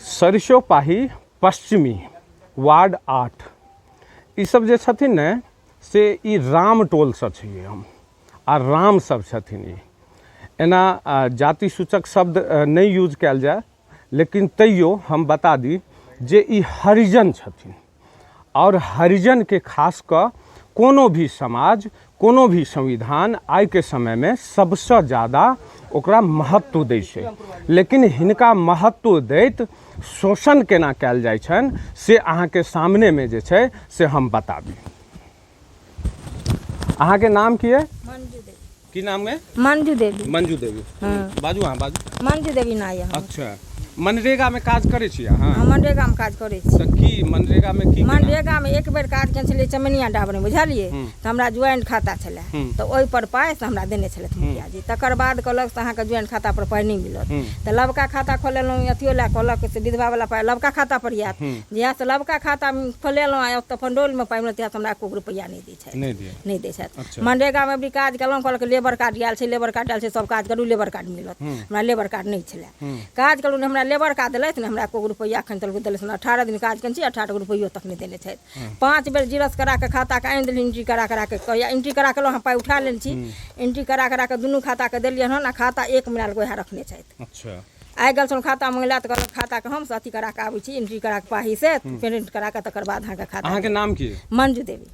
सरिसोपाही पश्चिमी वार्ड 8 ई सब जे छथिन ने से ई राम टोल से छियै हम आ राम सब छथिन। ई एना जाति सूचक शब्द नहीं यूज कयल जाए, लेकिन तैयो हम बता दी जे ई हरिजन छथिन और हरिजन के खास क कोनो भी समाज कोनो भी संविधान आइ के समय में सबसे ज़्यादा ओकरा महत्व दै छै, लेकिन हिनका महत्व दैत शोषण केना कयल जाइ छनि से अहाँके सामने में जे छै से हम बताबी। अहाँके नाम की है? मंजू देवी। की नाम है? मंजू देवी। मंजू देवी। बाजू अहाँ बाजू। मंजू देवी ना है। अच्छा, मनरेगा में काज करे छी अहाँ? हाँ, मनरेगा में काज करे छी। तऽ की मनरेगा में की? मनरेगा में एक बेर काज केने छलियै चमनिया डाबरे, बुझलियै, तऽ हमरा ज्वाइंट खाता छलै, तऽ ओहि पर पाइ से हमरा देने छलथि मुखिया जी। तकर बाद कहलक से अहाँके ज्वाइंट खाता पर पाइ नहि मिलत, तऽ लबका खाता खोलेलहुँ, अथियो लए कहलक से विधवा वाला पाइ लबका खाता पर आयत। जहिया से लबका खाता खोलेलहुँ आ तऽ पंडोल में पाइ मिलत, तहिया से हमरा एको रुपैया नहीं दै छथि। नहीं दै छथि। मनरेगा में भी काज केलहुँ, कहलक लेबर कार्ड आयल छै, लेबर कार्ड आयल छै, सब काज करू लेबर कार्ड मिलत। हमरा लेबर कार्ड नहीं छलै। काज करू हमरा लेबर कार्ड देलथि ने, हमरा एको रुपैया एखन तक देलथि। 18 दिन काज केने छी, 18 रुपैयो तक नहीं देने छथि। 5 बेर जीरस करा के खाता के आनि देली, एंट्री करा के कहिया एंट्री करा के पाइ उठा लेने छी। एंट्री करा के दुनू खाता के देलियन हन, आ खाता एक मिनट गोहा रखने छथि। अच्छा, आइ गेल छन खाता मंगला तऽ कहलक खाता के हम अथी करा के आबै छी, एंट्री करा के पाही से पेमेंट करा के तकर बाद अहाँके खाता। अहाँके नाम की? मंजू देवी।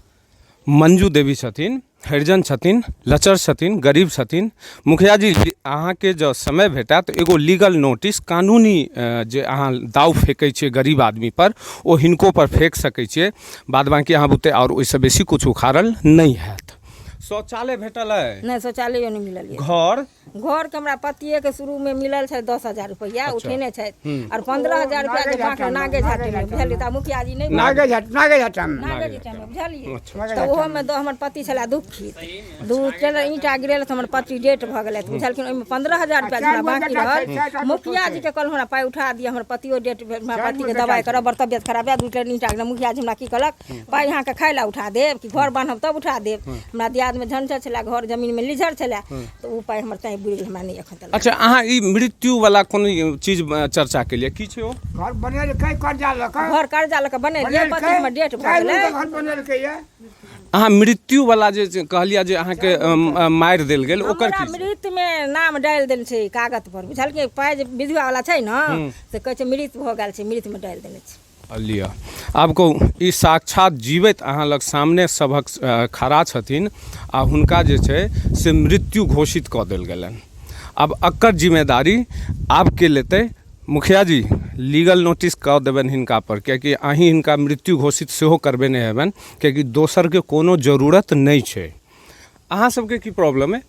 मंजू देवी छथिन, हरिजन छथिन, लचर छथिन, गरीब छथिन। मुखिया जी अहाँके जो समय भेटत एगो लीगल नोटिस कानूनी जे अहाँ दाव फेंकै छियै गरीब आदमी पर, ओ हिनको पर फेंक सकै छियै। बाद बाकी अहाँ बुते और ओइसे बेसी कुछ उखाड़ल नहीं हैत। शौचालय भेटल है? नहीं, शौचालय नहीं मिलल है। घर के हमरा पतिये के शुरू में मिलल छै 10,000 रुपया उठेने छै, और 15,000 रुपया के बाकी नागे झाटी में, बुझलियै, त मुखिया जी नहीं नागे झाट में बुझलियै। त ओहो में हमर पति छला दुखी, दू टेलर ईंटा गिरेल त हमर पति डेट भ गेलै, बुझलखिन। ओइ में 15,000 रुपया हमरा बाकी रहल। मुखिया जी के कहल हमरा पाइ उठा दिया, हमर पतियो डेट, हमर पति के दवाई करब, बड़ तबियत खराब है, दू टेलर ईंटा गिरल। मुखिया जी हमरा की कहलक, पाइ अहाँ के खाइ ला उठा देब कि घर बान्हब तब उठा देब। हमरा दियाद में झंझर छला, घर जमीन में लिझर छला, त उ पाइ हमर तै बुझि हमरा नहीं एखन तक। अच्छा, अहाँ ई मृत्यु वाला कोनो चीज चर्चा के लिए की छै? ओ घर बनेल कै कर्जा ल के, घर कर्जा ल के बनेलियै, पति हमर डेट भ गेलै। घर बनेल के ये अहाँ मृत्यु वाला जे कहलिया जे अहाँ के मारि देल गेल, ओकर की? मृत्यु में नाम डालि देने छै कागज पर, बुझलकै। पाइ जे विधवा वाला छै न से कहै छै मृत्यु भ गेल छै, मृत्यु में डालि देने छै। लिया आपको ई साक्षात जीवित अहाँ लग सामने सबक खड़ा छथिन, आ हुनका जे छै से मृत्यु घोषित कऽ देल गेलनि। अब एकर जिम्मेदारी आपके लेते। मुखिया जी लीगल नोटिस कऽ देबनि हिनका पर, कियाकि अहीं हिनका मृत्यु घोषित सेहो करबेने हेबनि, कियाकि दोसर के कोनो जरूरत नहीं छै। अहाँ सबके की प्रॉब्लम है?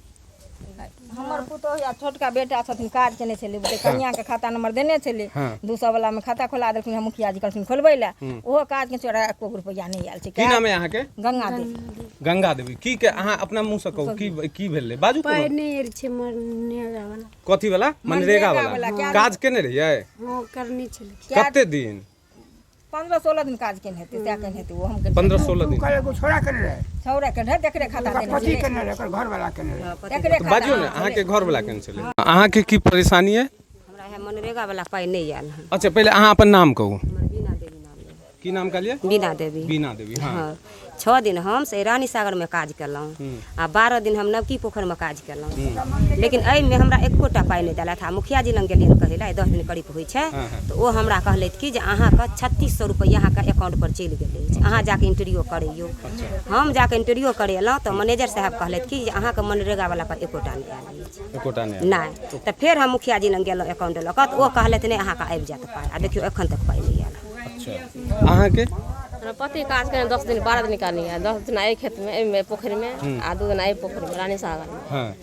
हमर पुतोह या छोटका बेटा छथिन, काज केने छलै, कन्या के खाता नंबर देने छलै, 200 वाला में खाता खोला देलखिन। मुखिया जी कहलखिन खोलबै ला, ओहो काज के छोड़ा एको रुपया नहीं आयल छै। की नाम है अहाँ के? गंगा देवी। गंगा देवी। की के अहाँ अपना मुंह से कहू की भेलै? बाजू। पाइ नहीं छै मनरेगा वाला। कथी वाला? मनरेगा वाला काज केने रहियै? हां, करनी छलै। कते दिन? 15-16 दिन काज केने हेतै, त्या केने हेतै वो हम 15-16 दिन। करे को छोड़ा करे रहे, छौरा के रहे, देखरे खाता देने पति छलै, केने रहे, घर वाला केने रहे। देखरे खाता। बाजियो ने, अहाँ के घर वाला केने छलै? अहाँ के की परेशानी है? हमरा है मनरेगा वाला पाइ नहीं आयल है। अच्छा, पहले अहाँ अपन नाम कहू। बीना देवी नाम है। की नाम कहलिए? बीना देवी। बीना देवी। हाँ। 6 दिन हम से रानी सागर में काज केलहुँ, आ 12 दिन हम नवकी पोखर में काज केलहुँ, लेकिन एहि में हमरा एकोटा पाइ नहीं देलथि। आ मुखिया जी लग गेलियनि कहै ला, 10 दिन करीब होइ छै, तऽ ओ हमरा कहलथि कि जे अहाँके 3600 रुपैया अहाँके अकाउंट पर चलि गेल अछि, अहाँ जाके इंटरव्यू करैयौ। हम जाके इंटरव्यू करेलहुँ तऽ मैनेजर साहब कहलथि कि जे अहाँके मनरेगा वाला पर एकोटा नहीं आयल अछि। एकोटा नहीं। तऽ फेर हम मुखिया जी लग गेलहुँ अकाउंट लऽ कऽ, तऽ ओ कहलथि नहीं अहाँके आबि जायत पाइ। आ देखियौ एखन तक पाइ नहीं आयल। अच्छा, अहाँ के? पति काज करे 10 दिन 12 दिन का नहीं है। 10 दिन आई खेत में पोखरी में, आ 2 दिन आई पोखरी में रानी सागर में। हाँ।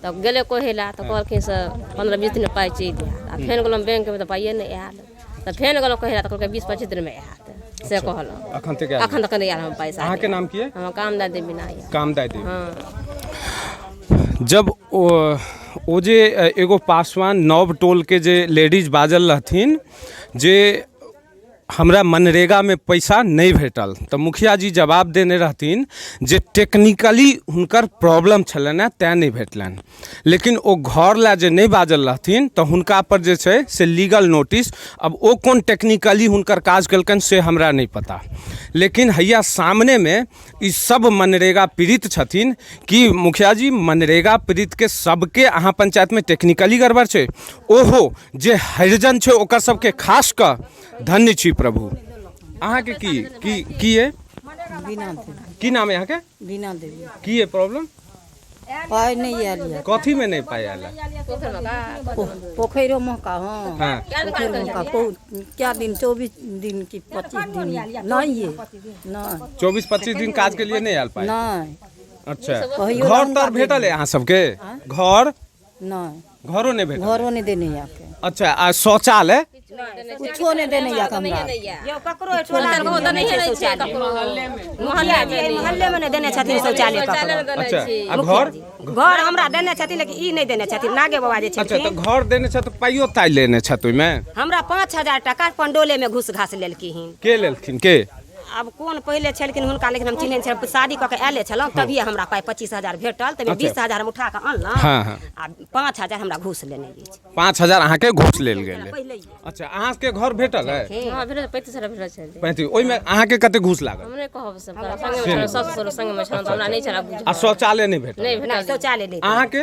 तब गेले कोहेला तो कहलखिन से 15-20 दिन पाइ चलि आयत। आ फेन गेलहुँ बैंक में तो पाइए नहीं आयल। तो फेन गेलहुँ कोहेला तो कहलकै 20-25 दिन में आयत, से कहलहुँ। अखन तक नहीं आयल हम पैसा। अहाँ के नाम की है? हम कामदा देवी ना है। कामदा देवी। हाँ। जब ओ जे एगो पासवान नव टोल के जे लेडीज बाजल रहथिन जे हमरा मनरेगा में पैसा नहीं भेटल तो मुखिया जी जवाब देने रहथिन जे टेक्निकली हुनकर प्रॉब्लम छलनि हैं तैं नहीं भेटलनि, लेकिन ओ घर ला जे नहीं बाजल रहथिन तो हुनका पर जे छै से लीगल नोटिस, अब ओ कोन टेक्निकली हुनकर काज केलकनि से हमरा नहीं पता, लेकिन हैया सामने में ई सब मनरेगा पीड़ित छथिन कि मुखिया जी मनरेगा पीड़ित के सबके अहाँ पंचायत में टेक्निकली गड़बड़ छै, ओहो जे हरिजन छै ओकर सबके खास कऽ धन्य छी प्रभु। अहाँ के की है की नाम है यहाँ के? बिना देवी की है प्रॉब्लम? पाई नहीं आयल है कथी में नहीं पाया पोखरों में का हाँ हाँ पोखर में का क्या दिन 24 दिन की 25 दिन नहीं है नहीं 24-25 दिन काज के लिए नहीं आयल पाए? नहीं अच्छा कहियो घर लंबा तर भेटल है अहाँ सबके? घर नहीं घरों नहीं भेटल? घरों नहीं देने आके अच्छा आ शौचालय कुछो नहीं देने आके हमरा यो ककरो टोला में देने छै शौचालय, मुहल्ला में नहीं देने छथिन शौचालय ककरो। अच्छा आ घर घर हमरा देने छथिन लेकिन ई नहीं देने छथिन नागे बाबा जे अच्छा छथिन। तो घर देने छ तो पाइयो ताई लेने छ तो में हमरा 5000 टका पंडोले में घुस घास लेलखिन। के लेलखिन के? अब कौन पहले छलखिन हुनका, लेकिन हम चिन्है छल, शादी कऽ के आएले छलहुँ तभी हमरा पाइ 25,000 भेटल, तभी 20,000 हम उठा कऽ अनलहुँ हाँ, हाँ। आ 5,000 हमरा घूस लेने अछि 5,000 अहाँ के घूस लेल गेल? पहिले। अच्छा अहाँ के घर भेटल है? हाँ भेटल 35,000 भेटल छै। 35 ओहि में अहाँ के कते घूस लागल? हम नहि कहब सब संगे में ससुर संगे में छन, हमरा नहीं छला बुझ आ शौचालय नहीं भेटल? नहीं नहीं भेटल। शौचालय नहीं। अहाँ के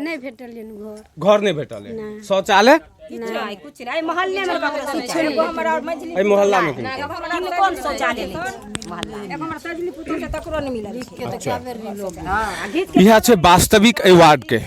नहीं भेटल घर घर नहीं भेटल है? शौचालय नहीं कुछ नहीं मोहल्ले में ककरो शौचालय एहि मोहल्ला में कौन शौचालय नहीं मोहल्ला में। हमरा सजली पुतल के तकरो नहीं मिलल के तो क्या बेर लोग हाँ घीच यह छै वास्तविक एहि वार्ड के।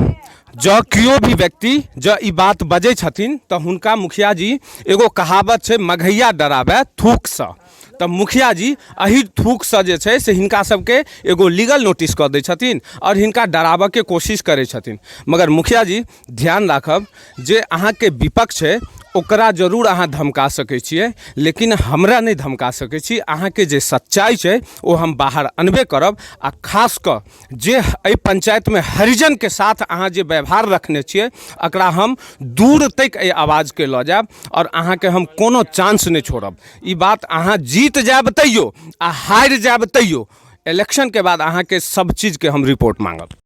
जँ केओ भी व्यक्ति जँ ई बात बजै छथिन तऽ हुनका मुखिया जी एगो कहावत छै मघैया डराबै थूकसँ, तऽ मुखिया जी एहि थूकसँ जे छै से हिनका सबके एगो लीगल नोटिस कऽ दै छथिन और हिनका डराबऽके कोशिश करै छथिन। मगर मुखिया जी ध्यान राखब जे अहाँके विपक्ष छै ओकरा जरूर अहाँ धमका सकै छियै, लेकिन हमरा नहीं धमका सकै छी। अहाँके जे सच्चाई छै ओ हम बाहर अनबे करब, आ खास कऽ जे एहि पंचायत में हरिजन के साथ अहाँ जे व्यवहार रखने छियै एकरा हम दूर तक एहि आवाज के लऽ जायब और अहाँके हम कोनो चांस नहीं छोड़ब। ई बात अहाँ जीत जायब तैयो आ हारि जायब तैयो, इलेक्शन के बाद अहाँके सब चीज के हम रिपोर्ट मांगब।